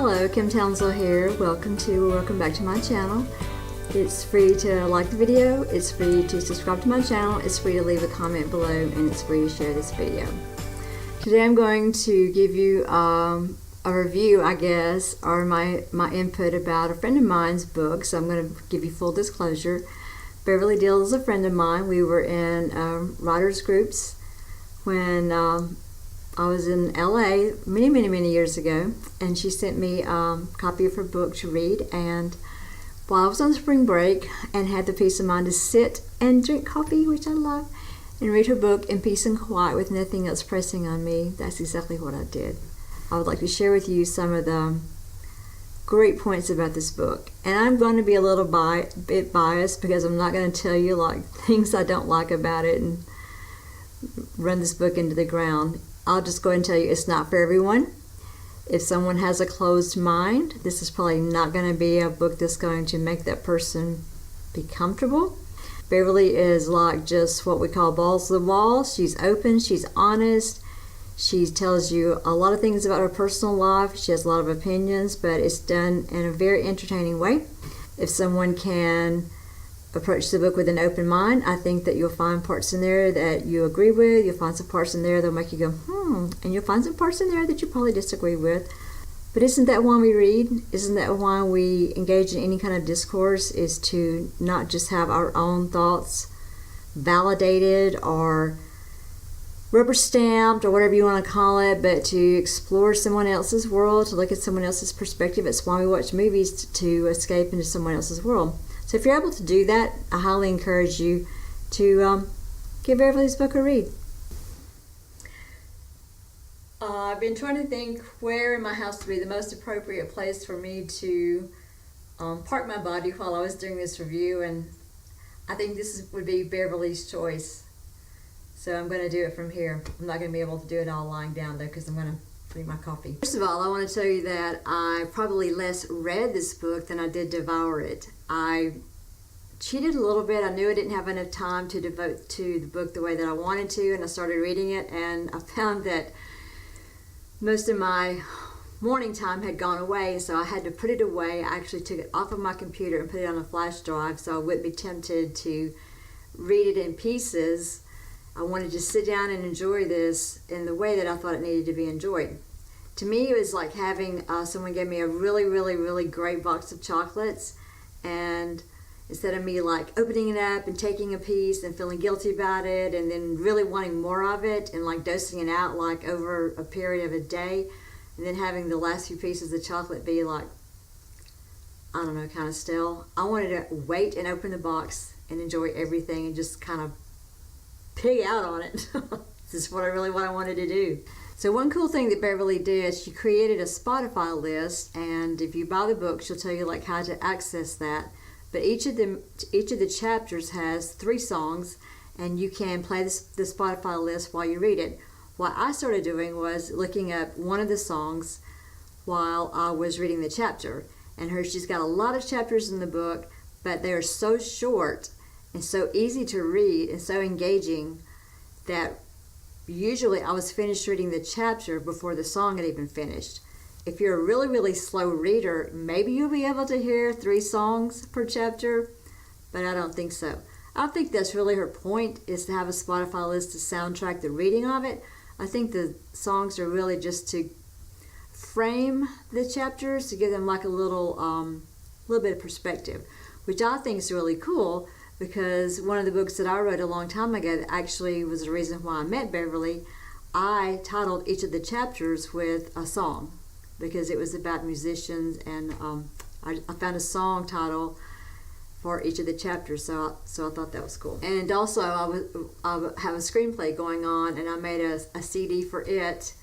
Hello, Kim Townsel here. Welcome back to my channel. It's free to like the video, it's free to subscribe to my channel, it's free to leave a comment below, and it's free to share this video. Today I'm going to give you a review, I guess, or my input about a friend of mine's book. So I'm going to give you full disclosure. Beverly Diehl is a friend of mine. We were in writers groups when I was in LA many years ago, and she sent me a copy of her book to read. And while I was on spring break and had the peace of mind to sit and drink coffee, which I love, and read her book in peace and quiet with nothing else pressing on me, that's exactly what I did. I would like to share with you some of the great points about this book. And I'm going to be a little bit biased because I'm not going to tell you like things I don't like about it and run this book into the ground. I'll just go ahead and tell you it's not for everyone. If someone has a closed mind, this is probably not going to be a book that's going to make that person be comfortable. Beverly is like just what we call balls to the wall. She's open, she's honest. She tells you a lot of things about her personal life. She has a lot of opinions, but it's done in a very entertaining way. If someone can approach the book with an open mind, I think that you'll find parts in there that you agree with. You'll find some parts in there that'll make you go, and you'll find some parts in there that you probably disagree with. But isn't that why we read? Isn't that why we engage in any kind of discourse, is to not just have our own thoughts validated or rubber stamped or whatever you want to call it, but to explore someone else's world, to look at someone else's perspective. It's why we watch movies, to escape into someone else's world. So if you're able to do that, I highly encourage you to give Beverly's book a read. I've been trying to think where in my house would be the most appropriate place for me to park my body while I was doing this review, and I think this would be Beverly's choice. So I'm going to do it from here. I'm not going to be able to do it all lying down though, because I'm going to drink my coffee. First of all, I want to tell you that I probably less read this book than I did devour it. I cheated a little bit. I knew I didn't have enough time to devote to the book the way that I wanted to, and I started reading it, and I found that most of my morning time had gone away, so I had to put it away. I actually took it off of my computer and put it on a flash drive so I wouldn't be tempted to read it in pieces. I wanted to sit down and enjoy this in the way that I thought it needed to be enjoyed. To me, it was like having someone gave me a really great box of chocolates, and instead of me like opening it up and taking a piece and feeling guilty about it and then really wanting more of it and like dosing it out like over a period of a day, and then having the last few pieces of chocolate be like, I don't know, kind of stale. I wanted to wait and open the box and enjoy everything and just kind of pig out on it. This is what I wanted to do. So one cool thing that Beverly did, she created a Spotify list, and if you buy the book, she'll tell you like how to access that. But each of the chapters has 3 songs, and you can play the Spotify list while you read it. What I started doing was looking up one of the songs while I was reading the chapter. And she's got a lot of chapters in the book, but they're so short and so easy to read and so engaging that usually I was finished reading the chapter before the song had even finished. If you're a really slow reader, maybe you'll be able to hear 3 songs per chapter, but I don't think so. I think that's really her point, is to have a Spotify list to soundtrack the reading of it. I think the songs are really just to frame the chapters, to give them like a little bit of perspective, which I think is really cool, because one of the books that I wrote a long time ago that actually was the reason why I met Beverly, I titled each of the chapters with a song, because it was about musicians, and I found a song title for each of the chapters, so I thought that was cool. And also I have a screenplay going on, and I made a CD for it,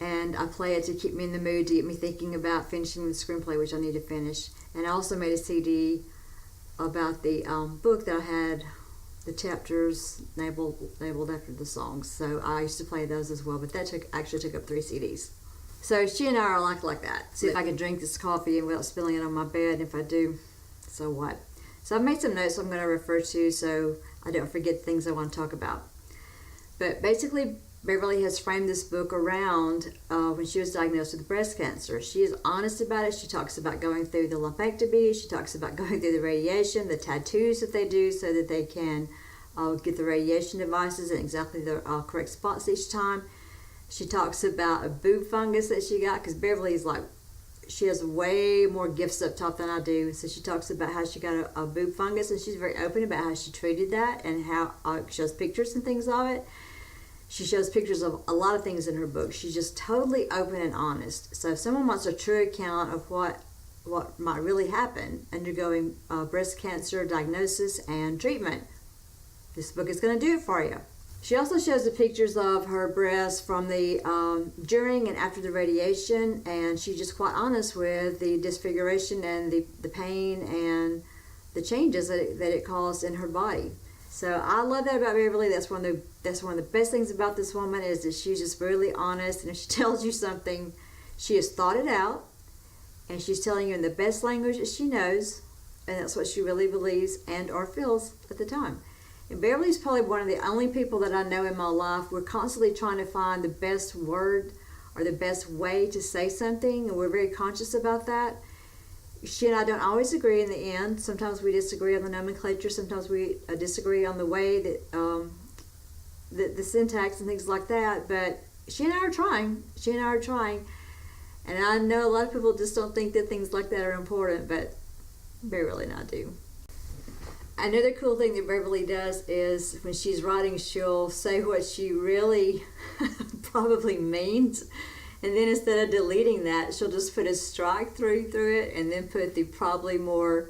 and I play it to keep me in the mood, to get me thinking about finishing the screenplay, which I need to finish. And I also made a CD about the book that I had the chapters labeled after the songs, so I used to play those as well, but that actually took up 3 CDs. So she and I are like that. See if I can drink this coffee without spilling it on my bed. If I do, so what? So I've made some notes I'm going to refer to so I don't forget things I want to talk about. But basically, Beverly has framed this book around when she was diagnosed with breast cancer. She is honest about it. She talks about going through the lumpectomy. She talks about going through the radiation, the tattoos that they do so that they can get the radiation devices in exactly the correct spots each time. She talks about a boob fungus that she got, because Beverly is like, she has way more gifts up top than I do. So she talks about how she got a boob fungus, and she's very open about how she treated that and how she shows pictures and things of it. She shows pictures of a lot of things in her book. She's just totally open and honest. So if someone wants a true account of what might really happen undergoing breast cancer diagnosis and treatment, this book is going to do it for you. She also shows the pictures of her breasts from the during and after the radiation, and she's just quite honest with the disfiguration and the pain and the changes that it caused in her body. So I love that about Beverly. That's one of the best things about this woman, is that she's just really honest, and if she tells you something, she has thought it out, and she's telling you in the best language that she knows, and that's what she really believes and or feels at the time. And Beverly's probably one of the only people that I know in my life. We're constantly trying to find the best word or the best way to say something, and we're very conscious about that. She and I don't always agree in the end. Sometimes we disagree on the nomenclature. Sometimes we disagree on the way that the syntax and things like that. But she and I are trying. And I know a lot of people just don't think that things like that are important, but Beverly and I do. Another cool thing that Beverly does is when she's writing, she'll say what she really probably means. And then instead of deleting that, she'll just put a strike through it, and then put the probably more,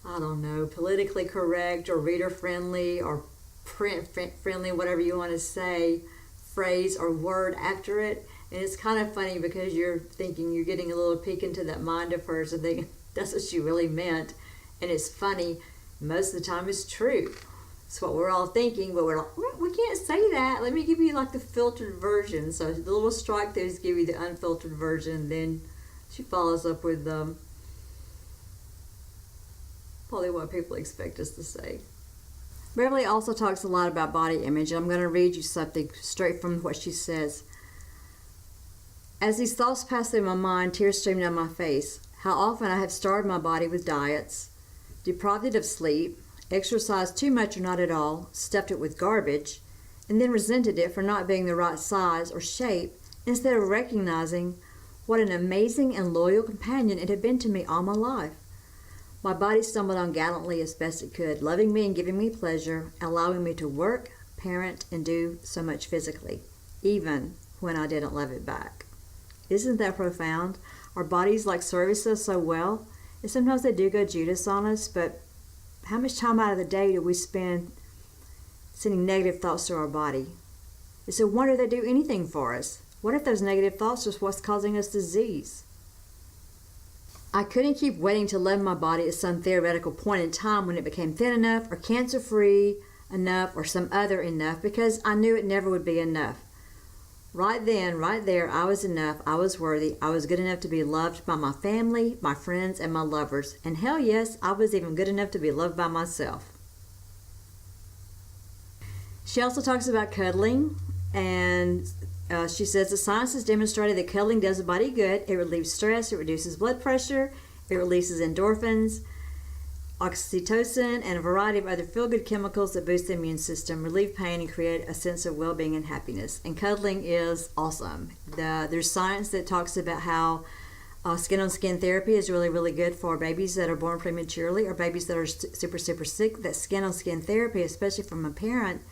I don't know, politically correct or reader friendly or print friendly, whatever you want to say, phrase or word after it. And it's kind of funny because you're thinking, you're getting a little peek into that mind of hers and thinking that's what she really meant. And it's funny. Most of the time it's true. It's what we're all thinking, but we're like, we can't say that. Let me give you like the filtered version. So the little strike throughs give you the unfiltered version. Then she follows up with probably what people expect us to say. Beverly also talks a lot about body image. I'm going to read you something straight from what she says. As these thoughts pass through my mind, tears stream down my face. How often I have starved my body with diets, deprived it of sleep, exercised too much or not at all, stuffed it with garbage, and then resented it for not being the right size or shape, instead of recognizing what an amazing and loyal companion it had been to me all my life. My body stumbled on gallantly as best it could, loving me and giving me pleasure, allowing me to work, parent, and do so much physically, even when I didn't love it back. Isn't that profound? Our bodies service us so well, and sometimes they do go Judas on us, but how much time out of the day do we spend sending negative thoughts to our body? It's a wonder they do anything for us. What if those negative thoughts are what's causing us disease? I couldn't keep waiting to love my body at some theoretical point in time when it became thin enough or cancer-free enough or some other enough, because I knew it never would be enough. Right then, right there, I was enough, I was worthy, I was good enough to be loved by my family, my friends, and my lovers. And hell yes, I was even good enough to be loved by myself. She also talks about cuddling, and she says the science has demonstrated that cuddling does the body good. It relieves stress, it reduces blood pressure, it releases endorphins, oxytocin, and a variety of other feel-good chemicals that boost the immune system, relieve pain, and create a sense of well-being and happiness. And cuddling is awesome. There's science that talks about how skin-on-skin therapy is really, really good for babies that are born prematurely or babies that are super, super sick. That skin-on-skin therapy, especially from a parent,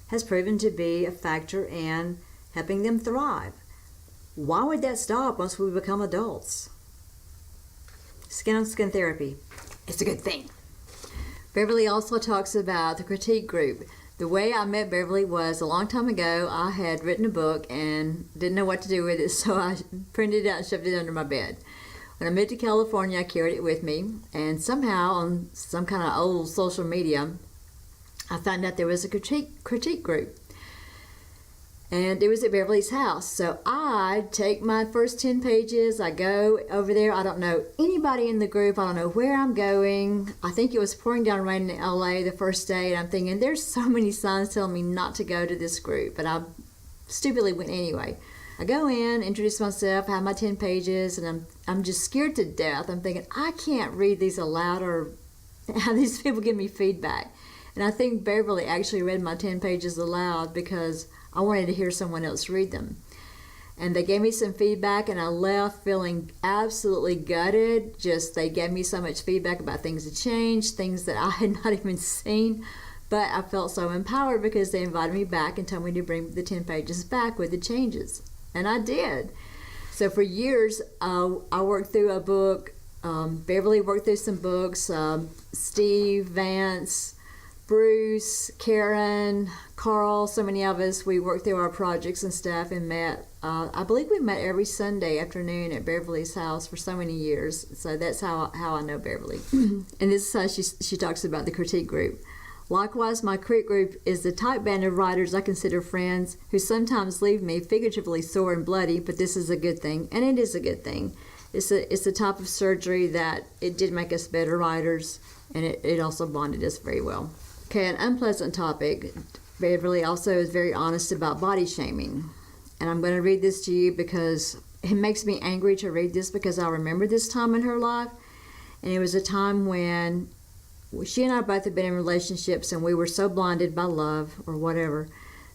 has proven to be a factor in helping them thrive. Why would that stop once we become adults? Skin-on-skin therapy, it's a good thing. Beverly also talks about the critique group. The way I met Beverly was a long time ago. I had written a book and didn't know what to do with it, so I printed it out and shoved it under my bed. When I moved to California, I carried it with me, and somehow on some kind of old social media, I found out there was a critique group. And it was at Beverly's house. So I take my first 10 pages, I go over there. I don't know anybody in the group. I don't know where I'm going. I think it was pouring down rain in LA the first day, and I'm thinking, there's so many signs telling me not to go to this group. But I stupidly went anyway. I go in, introduce myself, have my 10 pages, and I'm just scared to death. I'm thinking, I can't read these aloud or have these people give me feedback. And I think Beverly actually read my 10 pages aloud because I wanted to hear someone else read them. And they gave me some feedback, and I left feeling absolutely gutted. Just they gave me so much feedback about things that changed, things that I had not even seen. But I felt so empowered because they invited me back and told me to bring the 10 pages back with the changes. And I did. So for years, I worked through a book. Beverly worked through some books. Steve, Vance, Bruce, Karen, Carl, so many of us, we worked through our projects and stuff and met. I believe we met every Sunday afternoon at Beverly's house for so many years. So that's how I know Beverly. And this is how she talks about the critique group. Likewise, my critique group is the type band of writers I consider friends who sometimes leave me figuratively sore and bloody, but this is a good thing, and it is a good thing. It's a type of surgery that it did make us better writers, and it also bonded us very well. Okay, an unpleasant topic. Beverly also is very honest about body shaming. And I'm going to read this to you because it makes me angry to read this because I remember this time in her life. And it was a time when she and I both had been in relationships and we were so blinded by love or whatever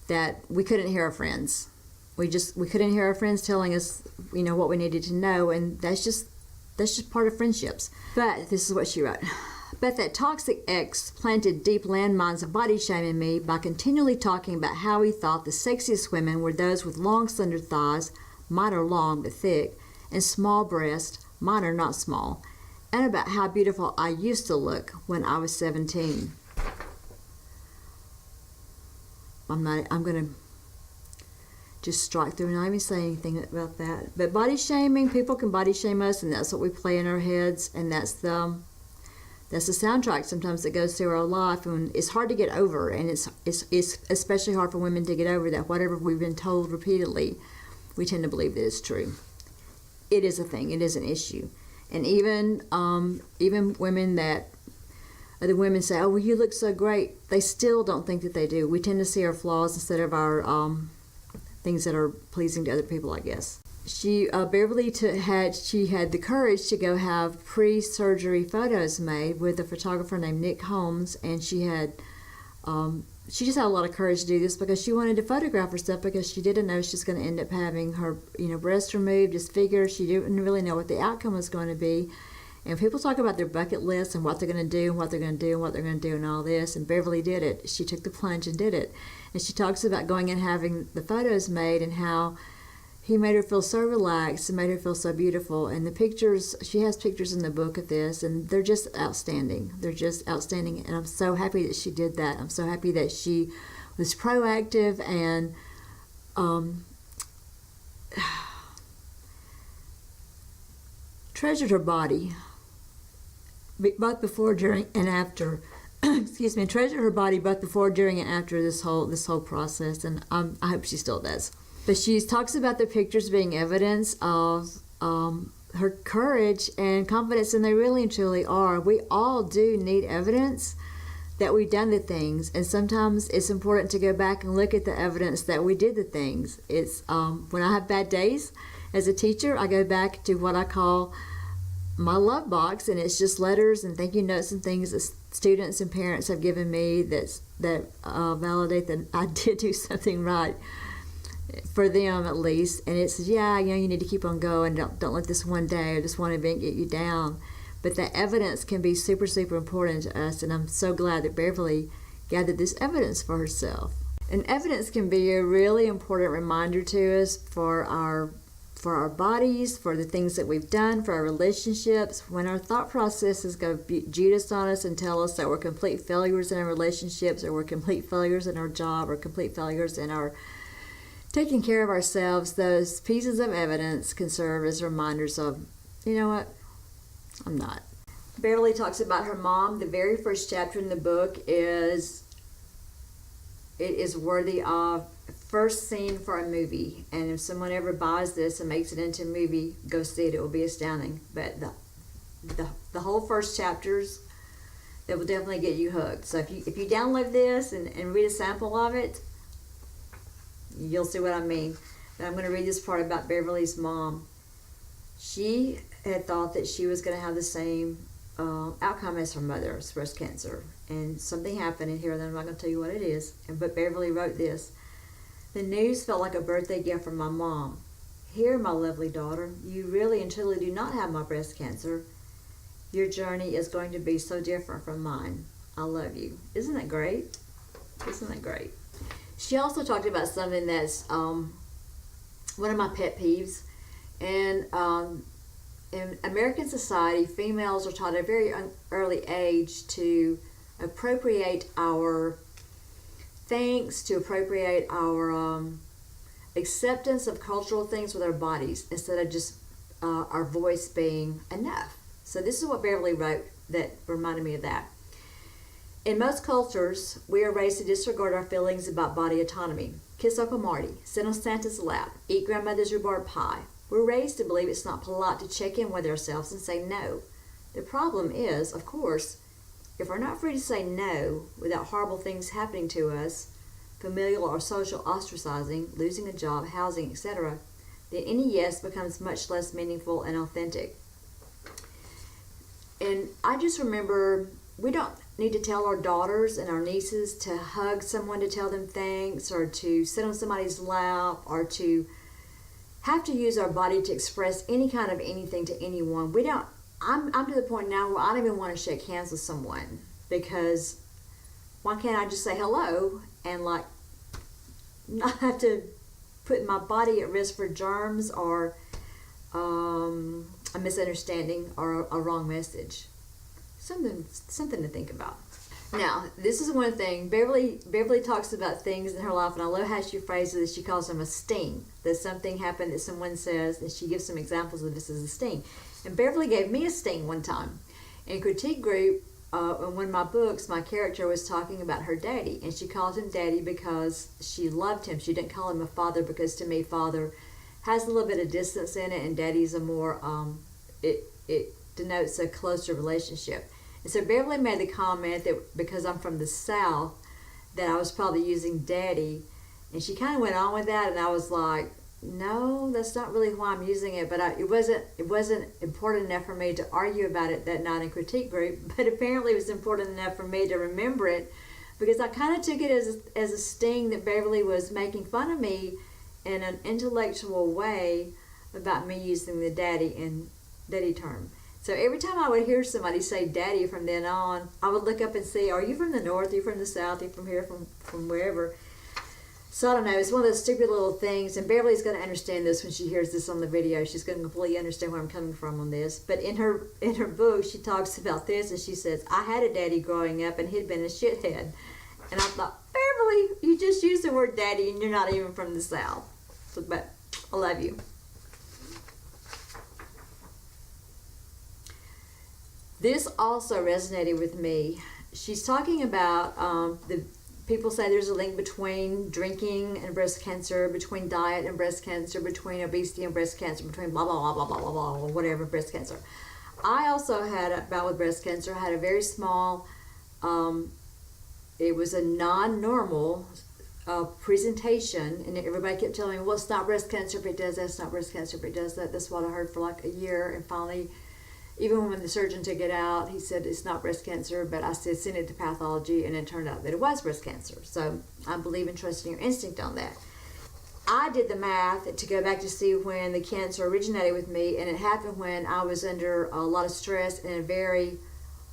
that we couldn't hear our friends. We couldn't hear our friends telling us, what we needed to know, and that's just part of friendships. But this is what she wrote. But that toxic ex planted deep landmines of body shame in me by continually talking about how he thought the sexiest women were those with long, slender thighs, mine are long but thick, and small breasts, mine are not small, and about how beautiful I used to look when I was 17. I'm going to just strike through and not even say anything about that. But body shaming, people can body shame us, and that's what we play in our heads, and that's the soundtrack sometimes that goes through our life, and it's hard to get over, and it's especially hard for women to get over that whatever we've been told repeatedly, we tend to believe that it's true. It is a thing. It is an issue. And even women that other women say, oh, well, you look so great, they still don't think that they do. We tend to see our flaws instead of our things that are pleasing to other people, I guess. Beverly had the courage to go have pre-surgery photos made with a photographer named Nick Holmes, and she just had a lot of courage to do this because she wanted to photograph herself because she didn't know she was going to end up having her breast removed, disfigured. She didn't really know what the outcome was going to be. And people talk about their bucket list and what they're going to do and what they're going to do and what they're going to do and all this, and Beverly did it. She took the plunge and did it. And she talks about going and having the photos made and how he made her feel so relaxed and made her feel so beautiful. And the pictures, she has pictures in the book of this, and they're just outstanding. They're just outstanding, and I'm so happy that she did that. I'm so happy that she was proactive and treasured her body, both before, during, and after. Excuse me, treasured her body both before, during, and after this whole process, and I hope she still does. But she talks about the pictures being evidence of her courage and confidence, and they really and truly are. We all do need evidence that we've done the things, and sometimes it's important to go back and look at the evidence that we did the things. It's when I have bad days as a teacher, I go back to what I call my love box, and it's just letters and thank you notes and things that students and parents have given me that validate that I did do something right for them, at least. And it's, you need to keep on going. Don't let this one day or this one event get you down. But the evidence can be super, super important to us, and I'm so glad that Beverly gathered this evidence for herself. And evidence can be a really important reminder to us for our bodies, for the things that we've done, for our relationships. When our thought processes go Judas on us and tell us that we're complete failures in our relationships, or we're complete failures in our job, or complete failures in our taking care of ourselves, those pieces of evidence can serve as reminders of, you know what, I'm not. Beverly talks about her mom. The very first chapter in the book is worthy of first scene for a movie. And if someone ever buys this and makes it into a movie, go see it. It will be astounding. But the whole first chapters, that will definitely get you hooked. So if you download this and read a sample of it, You'll see what I mean. And I'm going to read this part about Beverly's mom. She had thought that she was going to have the same outcome as her mother's breast cancer. And something happened in here, and I'm not going to tell you what it is. But Beverly wrote this. The news felt like a birthday gift from my mom. Here, my lovely daughter, you really and truly do not have my breast cancer. Your journey is going to be so different from mine. I love you. Isn't that great? Isn't that great? She also talked about something that's one of my pet peeves. And in American society, females are taught at a very early age to appropriate our thanks, to appropriate our acceptance of cultural things with our bodies instead of just our voice being enough. So this is what Beverly wrote that reminded me of that. In most cultures, we are raised to disregard our feelings about body autonomy. Kiss Uncle Marty, sit on Santa's lap, eat grandmother's rhubarb pie. We're raised to believe it's not polite to check in with ourselves and say no. The problem is, of course, if we're not free to say no without horrible things happening to us, familial or social ostracizing, losing a job, housing, etc., then any yes becomes much less meaningful and authentic. And I just remember, we don't need to tell our daughters and our nieces to hug someone to tell them thanks, or to sit on somebody's lap, or to have to use our body to express any kind of anything to anyone. We don't. I'm to the point now where I don't even want to shake hands with someone, because why can't I just say hello and like not have to put my body at risk for germs or a misunderstanding or a wrong message? Something to think about. Now, this is one thing. Beverly talks about things in her life, and I love how she phrases it. She calls them a sting. That something happened that someone says, and she gives some examples of this as a sting. And Beverly gave me a sting one time. In critique group, in one of my books, my character was talking about her daddy, and she called him daddy because she loved him. She didn't call him a father, because to me, father has a little bit of distance in it, and daddy's a more, it denotes a closer relationship. And so Beverly made the comment that because I'm from the South, that I was probably using daddy. And she kind of went on with that, and I was like, no, that's not really why I'm using it. But it wasn't important enough for me to argue about it that night in critique group. But apparently it was important enough for me to remember it, because I kind of took it as a sting that Beverly was making fun of me in an intellectual way about me using the daddy term. So every time I would hear somebody say daddy from then on, I would look up and see, are you from the North? Are you from the South? Are you from here? From wherever? So I don't know. It's one of those stupid little things. And Beverly's going to understand this when she hears this on the video. She's going to completely understand where I'm coming from on this. But in her book, she talks about this, and she says, I had a daddy growing up, and he'd been a shithead. And I thought, Beverly, you just used the word daddy, and you're not even from the South. So, but I love you. This also resonated with me. She's talking about the people say there's a link between drinking and breast cancer, between diet and breast cancer, between obesity and breast cancer, between blah, blah, blah, blah, blah, blah, blah, whatever, breast cancer. I also had a bout with breast cancer. I had a very small, it was a non-normal presentation, and everybody kept telling me, well, it's not breast cancer if it does that, it's not breast cancer if it does that. That's what I heard for like a year, and finally, even when the surgeon took it out, he said it's not breast cancer, but I said send it to pathology, and it turned out that it was breast cancer. So I believe in trusting your instinct on that. I did the math to go back to see when the cancer originated with me, and it happened when I was under a lot of stress and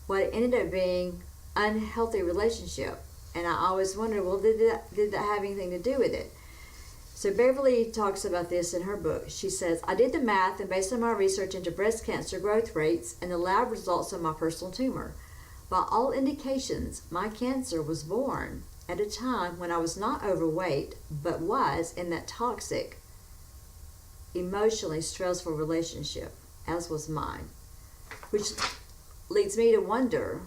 what ended up being unhealthy relationship. And I always wondered, well, did that have anything to do with it? So Beverly talks about this in her book. She says, I did the math, and based on my research into breast cancer growth rates and the lab results of my personal tumor, by all indications, my cancer was born at a time when I was not overweight, but was in that toxic, emotionally stressful relationship, as was mine. Which leads me to wonder,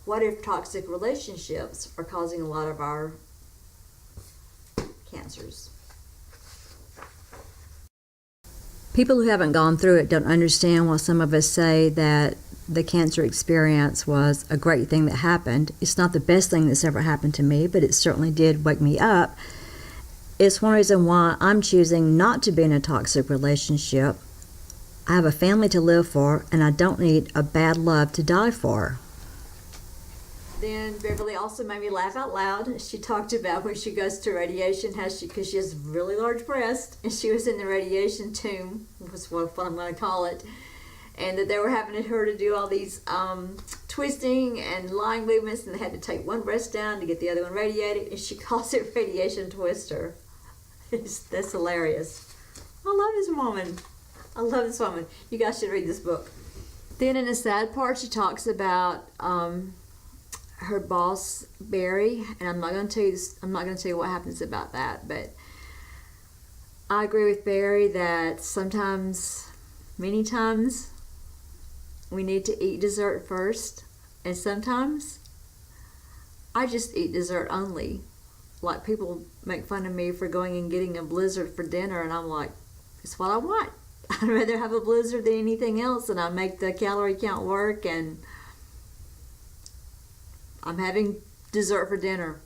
what if toxic relationships are causing a lot of our cancers? People who haven't gone through it don't understand why some of us say that the cancer experience was a great thing that happened. It's not the best thing that's ever happened to me, but it certainly did wake me up. It's one reason why I'm choosing not to be in a toxic relationship. I have a family to live for, and I don't need a bad love to die for. Then Beverly also made me laugh out loud. She talked about when she goes to radiation, because she has really large breasts, and she was in the radiation tomb, was what I'm going to call it, and that they were having her to do all these twisting and lying movements, and they had to take one breast down to get the other one radiated, and she calls it radiation twister. That's hilarious. I love this woman. I love this woman. You guys should read this book. Then in the sad part, she talks about her boss Barry, and I'm not going to tell you what happens about that, but I agree with Barry that many times, we need to eat dessert first, and sometimes I just eat dessert only. Like, people make fun of me for going and getting a Blizzard for dinner, and I'm like, it's what I want. I'd rather have a Blizzard than anything else, and I make the calorie count work, and I'm having dessert for dinner.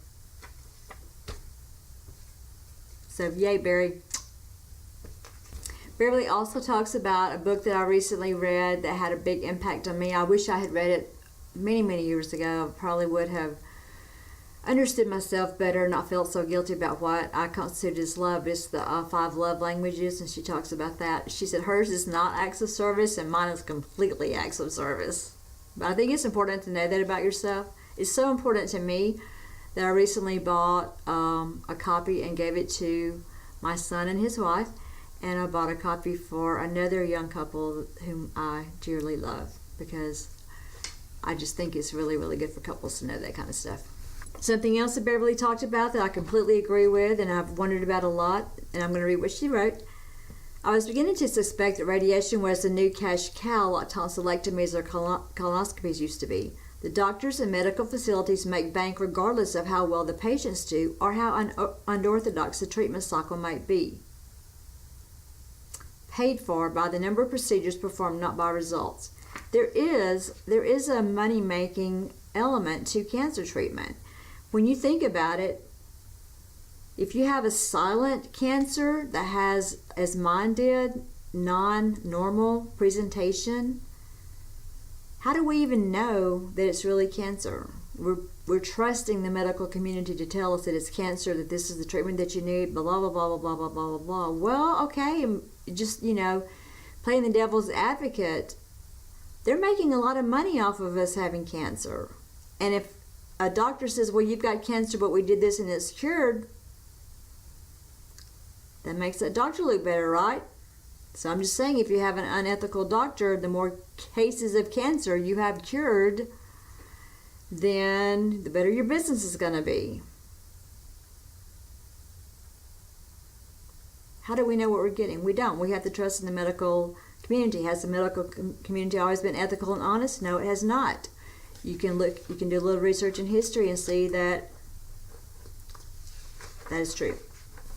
So, yay, Barry. Beverly also talks about a book that I recently read that had a big impact on me. I wish I had read it many, many years ago. I probably would have understood myself better, not felt so guilty about what I constituted as love. It's the 5 love languages, and she talks about that. She said hers is not acts of service, and mine is completely acts of service. But I think it's important to know that about yourself. It's so important to me that I recently bought a copy and gave it to my son and his wife, and I bought a copy for another young couple whom I dearly love, because I just think it's really, really good for couples to know that kind of stuff. Something else that Beverly talked about that I completely agree with, and I've wondered about a lot, and I'm going to read what she wrote. I was beginning to suspect that radiation was the new cash cow like tonsillectomies or colonoscopies used to be. The doctors and medical facilities make bank regardless of how well the patients do or how unorthodox the treatment cycle might be. Paid for by the number of procedures performed, not by results. There is a money-making element to cancer treatment. When you think about it, if you have a silent cancer that has, as mine did, non-normal presentation, how do we even know that it's really cancer? We're trusting the medical community to tell us that it's cancer, that this is the treatment that you need, blah, blah, blah, blah, blah, blah, blah, blah, blah. Well, okay, just, playing the devil's advocate, they're making a lot of money off of us having cancer. And if a doctor says, well, you've got cancer, but we did this and it's cured, that makes that doctor look better, right? So I'm just saying, if you have an unethical doctor, the more cases of cancer you have cured, then the better your business is going to be. How do we know what we're getting? We don't. We have to trust in the medical community. Has the medical community always been ethical and honest? No, it has not. You can do a little research in history and see that is true.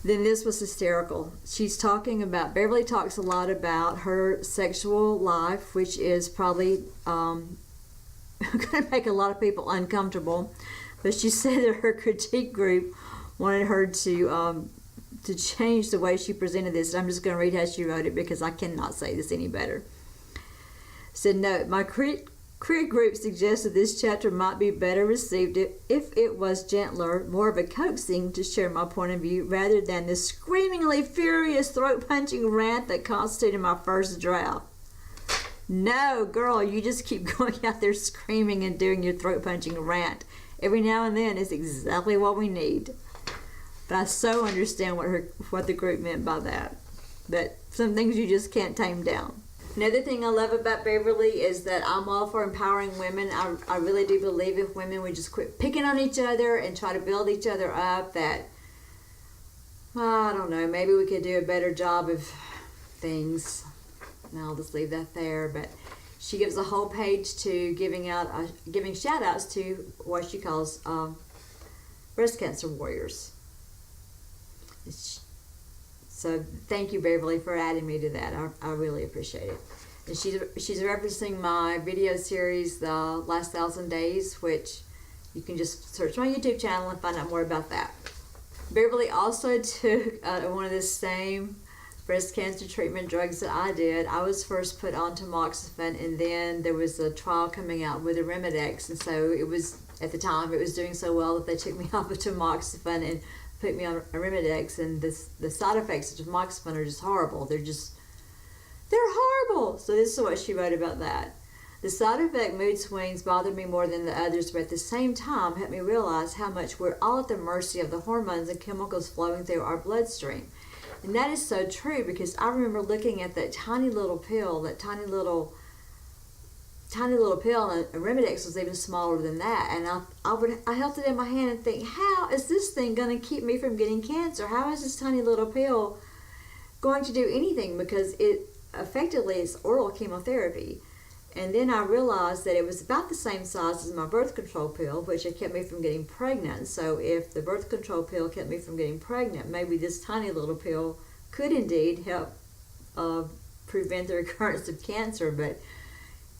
Then this was hysterical. Beverly talks a lot about her sexual life, which is probably going to make a lot of people uncomfortable. But she said that her critique group wanted her to change the way she presented this. I'm just going to read how she wrote it because I cannot say this any better. Said, no, my critic group suggested this chapter might be better received if it was gentler, more of a coaxing to share my point of view rather than the screamingly furious throat-punching rant that constituted my first draft. No, girl, you just keep going out there screaming and doing your throat-punching rant. Every now and then is exactly what we need. But I so understand what the group meant by that. That some things you just can't tame down. Another thing I love about Beverly is that I'm all for empowering women. I really do believe if women would just quit picking on each other and try to build each other up, that, I don't know, maybe we could do a better job of things. And I'll just leave that there. But she gives a whole page to giving shout outs to what she calls breast cancer warriors. So thank you, Beverly, for adding me to that. I really appreciate it. And she's referencing my video series, The Last 1,000 Days, which you can just search my YouTube channel and find out more about that. Beverly also took one of the same breast cancer treatment drugs that I did. I was first put on tamoxifen, and then there was a trial coming out with Arimidex, and so it was, at the time, it was doing so well that they took me off of tamoxifen and put me on Arimidex, and the side effects of tamoxifen are just horrible. They're horrible! So this is what she wrote about that. The side effect mood swings bothered me more than the others, but at the same time helped me realize how much we're all at the mercy of the hormones and chemicals flowing through our bloodstream. And that is so true, because I remember looking at that tiny little pill, and Arimidex was even smaller than that, and I held it in my hand and think, how is this thing going to keep me from getting cancer? How is this tiny little pill going to do anything? Because it effectively is oral chemotherapy. And then I realized that it was about the same size as my birth control pill, which had kept me from getting pregnant. So if the birth control pill kept me from getting pregnant, maybe this tiny little pill could indeed help prevent the recurrence of cancer. But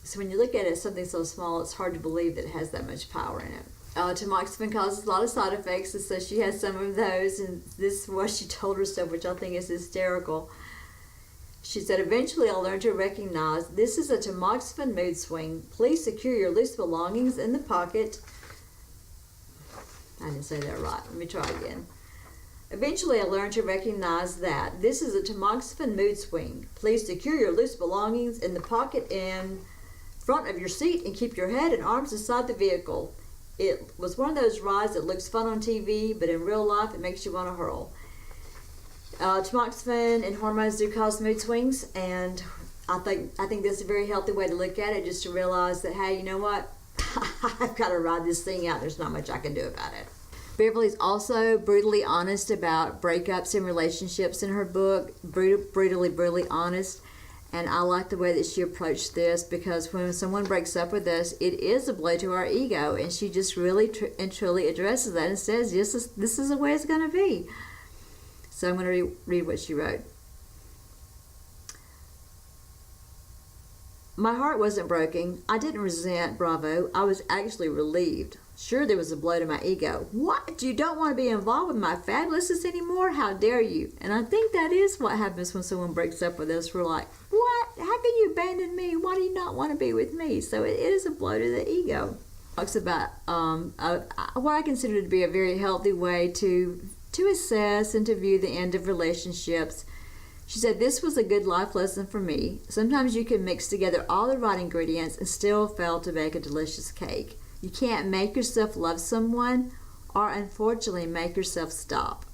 so when you look at it, something so small, it's hard to believe that it has that much power in it. Tamoxifen causes a lot of side effects, and so she has some of those, and this is what she told herself, which I think is hysterical. She said, eventually I learned to recognize this is a tamoxifen mood swing. Please secure your loose belongings in the pocket. I didn't say that right. Let me try again. Eventually I learned to recognize that this is a tamoxifen mood swing. Please secure your loose belongings in the pocket in front of your seat and keep your head and arms inside the vehicle. It was one of those rides that looks fun on TV, but in real life it makes you want to hurl. Tamoxifen and hormones do cause mood swings, and I think this is a very healthy way to look at it, just to realize that, hey, you know what? I've got to ride this thing out. There's not much I can do about it. Beverly's also brutally honest about breakups and relationships in her book. Brutally honest. And I like the way that she approached this, because when someone breaks up with us, it is a blow to our ego, and she just really and truly addresses that and says, this is the way it's going to be. So I'm going to read what she wrote. My heart wasn't broken. I didn't resent Bravo. I was actually relieved. Sure, there was a blow to my ego. What? You don't want to be involved with my fabulousness anymore? How dare you? And I think that is what happens when someone breaks up with us. We're like, what? How can you abandon me? Why do you not want to be with me? So it is a blow to the ego. Talks about what I consider to be a very healthy way to assess and to view the end of relationships. She said, this was a good life lesson for me. Sometimes you can mix together all the right ingredients and still fail to bake a delicious cake. You can't make yourself love someone, or unfortunately make yourself stop.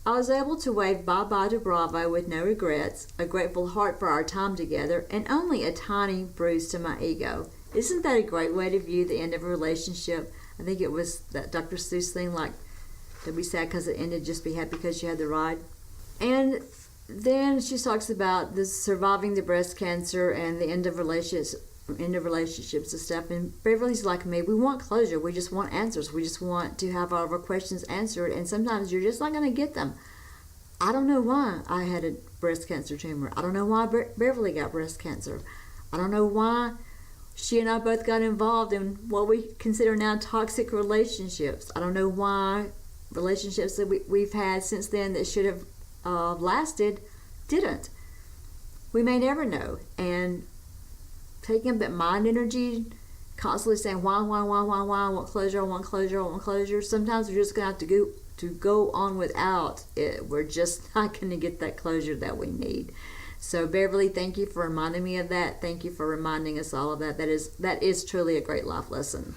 I was able to wave bye-bye to Bravo with no regrets, a grateful heart for our time together, and only a tiny bruise to my ego. Isn't that a great way to view the end of a relationship? I think it was that Dr. Seuss thing, like, don't be sad because it ended, just be happy because you had the ride. And then she talks about this surviving the breast cancer and the end of relationships and stuff. And Beverly's like me, we want closure. We just want answers. We just want to have all of our questions answered, and sometimes you're just not going to get them. I don't know why I had a breast cancer tumor. I don't know why Beverly got breast cancer. I don't know why she and I both got involved in what we consider now toxic relationships. I don't know why relationships that we've had since then that should have lasted didn't. We may never know. And taking up that mind energy, constantly saying why, I want closure. Sometimes we're just going to have to go on without it. We're just not going to get that closure that we need. So Beverly, thank you for reminding me of that. Thank you for reminding us all of that. That is truly a great life lesson.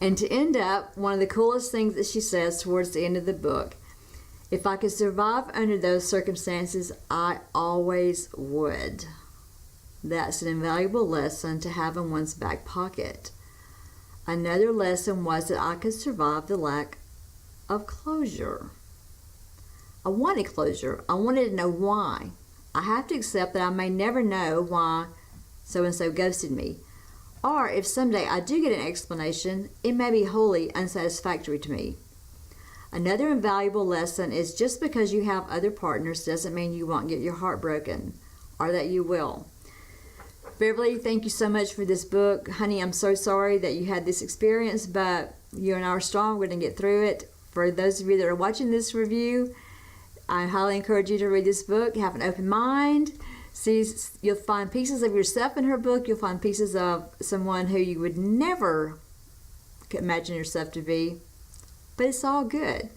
And to end up, one of the coolest things that she says towards the end of the book, if I could survive under those circumstances, I always would. That's an invaluable lesson to have in one's back pocket. Another lesson was that I could survive the lack of closure. I wanted closure. I wanted to know why. I have to accept that I may never know why so-and-so ghosted me. Or if someday I do get an explanation, it may be wholly unsatisfactory to me. Another invaluable lesson is just because you have other partners doesn't mean you won't get your heart broken, or that you will. Beverly, thank you so much for this book. Honey, I'm so sorry that you had this experience, but you and I are strong. We're going to get through it. for those of you that are watching this review, I highly encourage you to read this book. Have an open mind. You'll find pieces of yourself in her book. You'll find pieces of someone who you would never imagine yourself to be. But it's all good.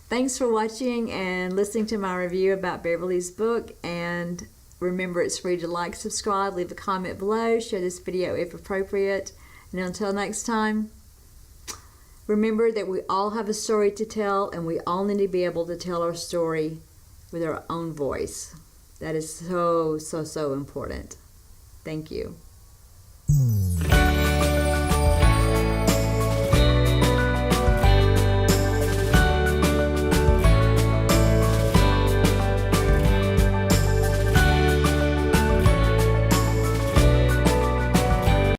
Thanks for watching and listening to my review about Beverly's book. And remember, it's free to like, subscribe, leave a comment below, share this video if appropriate. And until next time, remember that we all have a story to tell, and we all need to be able to tell our story with our own voice. That is so, so, so important. Thank you.